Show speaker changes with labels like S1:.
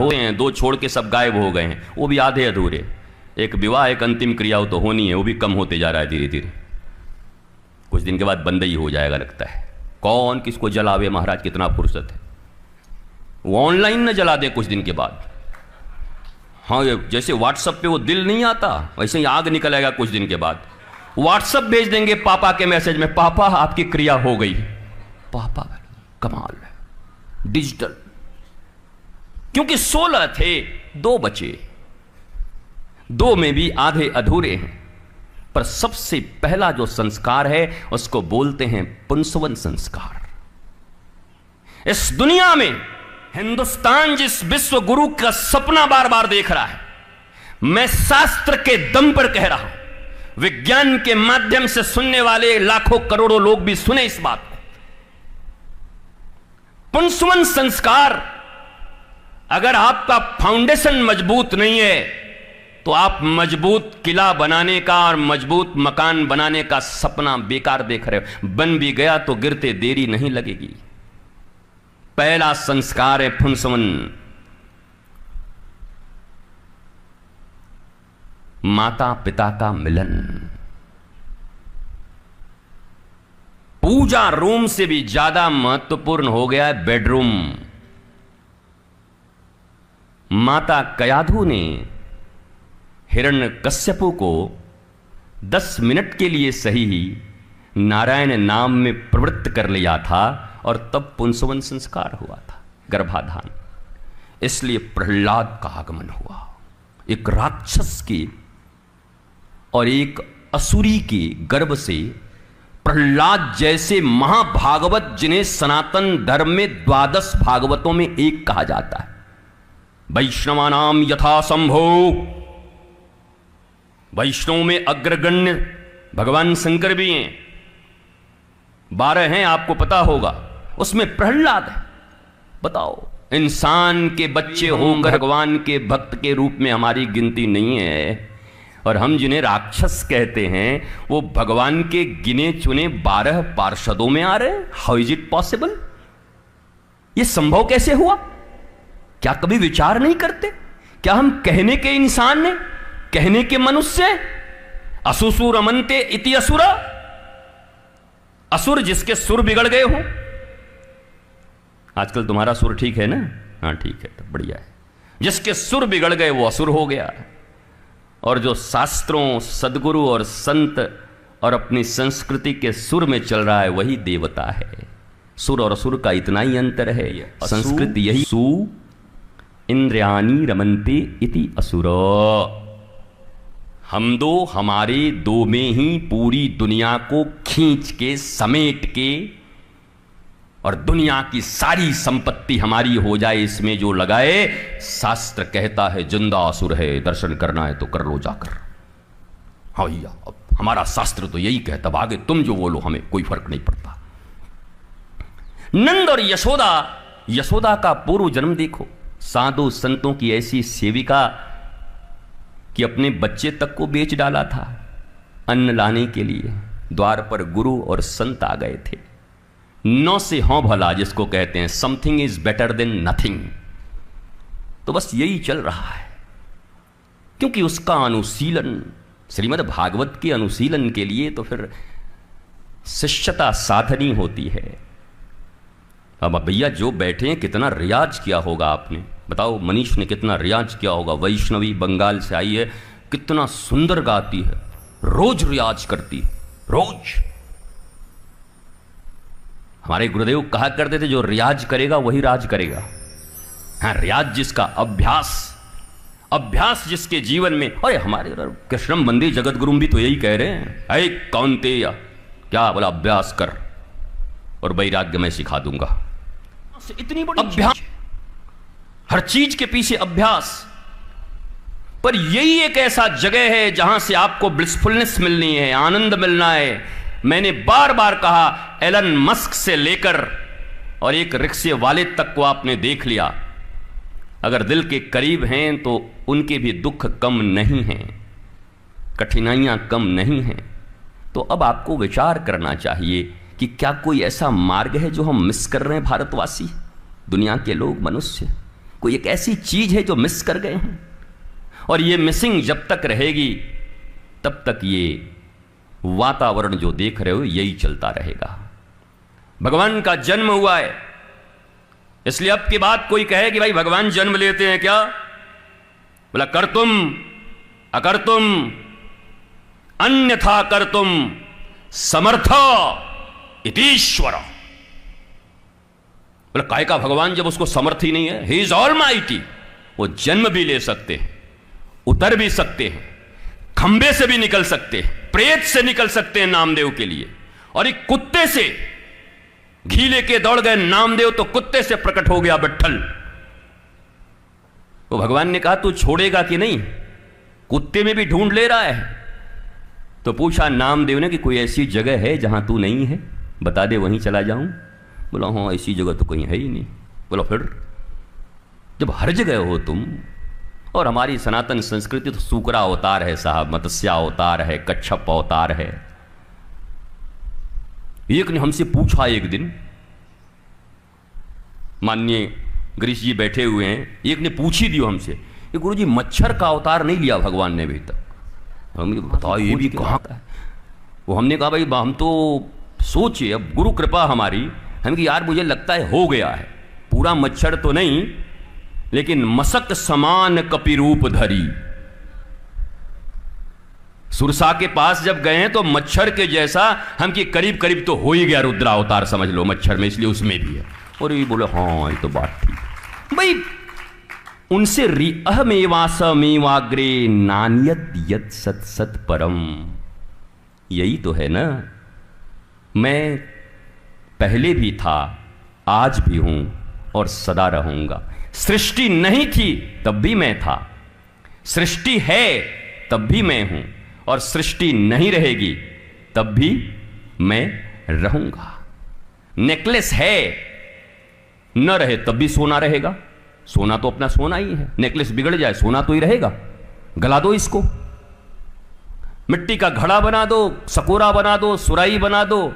S1: होते हैं, दो छोड़ के सब गायब हो गए हैं, वो भी आधे अधूरे। एक विवाह, एक अंतिम क्रिया तो होनी है, वो भी कम होते जा रहा है धीरे धीरे। कुछ दिन के बाद बंद ही हो जाएगा लगता है। कौन किसको जलावे महाराज, कितना फुर्सत है। वो ऑनलाइन न जला दे कुछ दिन के बाद। हाँ, जैसे व्हाट्सएप पे वो दिल नहीं आता, वैसे ही आग निकलेगा कुछ दिन के बाद। व्हाट्सएप भेज देंगे पापा के मैसेज में, पापा आपकी क्रिया हो गई। पापा कमाल है, डिजिटल। क्योंकि 16 थे, 2 बचे, 2 में भी आधे अधूरे हैं। पर सबसे पहला जो संस्कार है उसको बोलते हैं पुंसवन संस्कार। इस दुनिया में हिंदुस्तान जिस विश्व गुरु का सपना बार बार देख रहा है, मैं शास्त्र के दम पर कह रहा हूं, विज्ञान के माध्यम से सुनने वाले लाखों करोड़ों लोग भी सुने इस बात को। पुंसवन संस्कार, अगर आपका फाउंडेशन मजबूत नहीं है तो आप मजबूत किला बनाने का और मजबूत मकान बनाने का सपना बेकार देख रहे हो। बन भी गया तो गिरते देरी नहीं लगेगी। पहला संस्कार है पुंसवन। माता पिता का मिलन। पूजा रूम से भी ज्यादा महत्वपूर्ण हो गया है बेडरूम। माता कयाधु ने हिरण्यकश्यपु को 10 मिनट के लिए सही ही नारायण नाम में प्रवृत्त कर लिया था और तब पुंसवन संस्कार हुआ था, गर्भाधान। इसलिए प्रहलाद का आगमन हुआ। एक राक्षस के और एक असुरी के गर्भ से प्रहलाद जैसे महाभागवत, जिन्हें सनातन धर्म में 12 भागवतों में एक कहा जाता है। वैष्णवानाम यथा संभो, वैष्णव में अग्रगण्य भगवान शंकर भी हैं, 12 हैं, आपको पता होगा। उसमें प्रहलाद है। बताओ, इंसान के बच्चे होकर भगवान के भक्त के रूप में हमारी गिनती नहीं है, और हम जिन्हें राक्षस कहते हैं वो भगवान के गिने चुने 12 पार्षदों में आ रहे हैं। How is it possible? ये संभव कैसे हुआ? क्या कभी विचार नहीं करते? क्या हम कहने के इंसान ने, कहने के मनुष्य? असुसुर अमन्ते इति असुरा, असुर जिसके सुर बिगड़ गए हो। आजकल तुम्हारा सुर ठीक है ना? हाँ ठीक है, तो बढ़िया है। जिसके सुर बिगड़ गए वो असुर हो गया। और जो शास्त्रों, सदगुरु और संत और अपनी संस्कृति के सुर में चल रहा है वही देवता है। सुर और असुर का इतना ही अंतर है। संस्कृत यही, सु इंद्रियाणि रमन्ते इति असुरो। हम दो, हमारे दो में ही पूरी दुनिया को खींच के, समेट के, और दुनिया की सारी संपत्ति हमारी हो जाए, इसमें जो लगाए। शास्त्र कहता है जिंदा असुर है, दर्शन करना है तो कर लो जाकर। हाँ भैया, अब हमारा शास्त्र तो यही कहता, अब आगे तुम जो बोलो हमें कोई फर्क नहीं पड़ता। नंद और यशोदा, यशोदा का पूर्व जन्म देखो। साधु संतों की ऐसी सेविका कि अपने बच्चे तक को बेच डाला था अन्न लाने के लिए। द्वार पर गुरु और संत आ गए थे। 9 से हों भला, जिसको कहते हैं something is better than nothing. तो बस यही चल रहा है, क्योंकि उसका अनुशीलन, श्रीमद् भागवत के अनुशीलन के लिए तो फिर शिष्यता साधनी होती है। अब भैया जो बैठे हैं, कितना रियाज किया होगा आपने? बताओ, मनीष ने कितना रियाज किया होगा। वैष्णवी बंगाल से आई है, कितना सुंदर गाती है, रोज रियाज करती है, रोज। हमारे गुरुदेव कहा करते थे, जो रियाज करेगा वही राज करेगा। हाँ, रियाज जिसका, अभ्यास, अभ्यास जिसके जीवन में। अरे हमारे कृष्णम मंदिर जगत गुरु भी तो यही कह रहे हैं, अरे कौन्तेय, क्या बोला, अभ्यास कर और वैराग्य मैं सिखा दूंगा। इतनी बड़ी अभ्यास, हर चीज के पीछे अभ्यास। पर यही एक ऐसा जगह है जहां से आपको ब्लिसफुलनेस मिलनी है, आनंद मिलना है। मैंने बार बार कहा, एलन मस्क से लेकर और एक रिक्शे वाले तक को आपने देख लिया। अगर दिल के करीब हैं तो उनके भी दुख कम नहीं हैं, कठिनाइयां कम नहीं हैं। तो अब आपको विचार करना चाहिए कि क्या कोई ऐसा मार्ग है जो हम मिस कर रहे हैं, भारतवासी, दुनिया के लोग, मनुष्य? कोई एक ऐसी चीज है जो मिस कर गए हैं, और ये मिसिंग जब तक रहेगी तब तक ये वातावरण जो देख रहे हो यही चलता रहेगा। भगवान का जन्म हुआ है, इसलिए अब की बात कोई कहे कि भाई भगवान जन्म लेते हैं क्या, बोला कर तुम अकर तुम अन्यथा कर तुम समर्थ इतीश्वर। बोला काय का भगवान जब उसको समर्थ ही नहीं है, ही इज ऑलमाइटी, वो जन्म भी ले सकते हैं, उतर भी सकते हैं, खंबे से भी निकल सकते हैं, प्रेत से निकल सकते हैं नामदेव के लिए। और एक कुत्ते से घी लेके दौड़ गए नामदेव तो कुत्ते से प्रकट हो गया बट्ठल। तो भगवान ने कहा तू छोड़ेगा कि नहीं, कुत्ते में भी ढूंढ ले रहा है। तो पूछा नामदेव ने कि कोई ऐसी जगह है जहां तू नहीं है, बता दे वहीं चला जाऊं। बोला हाँ ऐसी जगह तो कहीं है ही नहीं। बोला फिर जब हर जगह हो तुम, और हमारी सनातन संस्कृति तो सूकरा अवतार है साहब, मत्स्या अवतार है, कच्छप अवतार है। एक ने हमसे पूछा एक दिन, माननीय गिरीश जी बैठे हुए हैं, एक ने पूछ ही दियो हमसे कि गुरुजी मच्छर का अवतार नहीं लिया भगवान ने अभी तक। हमने बताओ ये भी कहाँ का है। वो हमने कहा भाई हम तो सोचिए, अब गुरु कृपा हमारी, हम कि यार मुझे लगता है हो गया है, पूरा मच्छर तो नहीं लेकिन मसक समान कपिरूप धरी। सुरसा के पास जब गए हैं तो मच्छर के जैसा हम कि करीब करीब तो हो ही गया रुद्रावतार समझ लो मच्छर में, इसलिए उसमें भी है। और ये बोले हाँ ये तो बात ठीक भाई। उनसे अहमेवासमेवाग्रे नान्यत यत् सत सत परम, यही तो है ना, मैं पहले भी था, आज भी हूं और सदा रहूंगा। सृष्टि नहीं थी तब भी मैं था, सृष्टि है तब भी मैं हूं, और सृष्टि नहीं रहेगी तब भी मैं रहूंगा। नेकलेस है, न रहे तब भी सोना रहेगा, सोना तो अपना सोना ही है। नेकलेस बिगड़ जाए सोना तो ही रहेगा, गला दो इसको, मिट्टी का घड़ा बना दो, सकोरा बना दो, सुराही बना दो,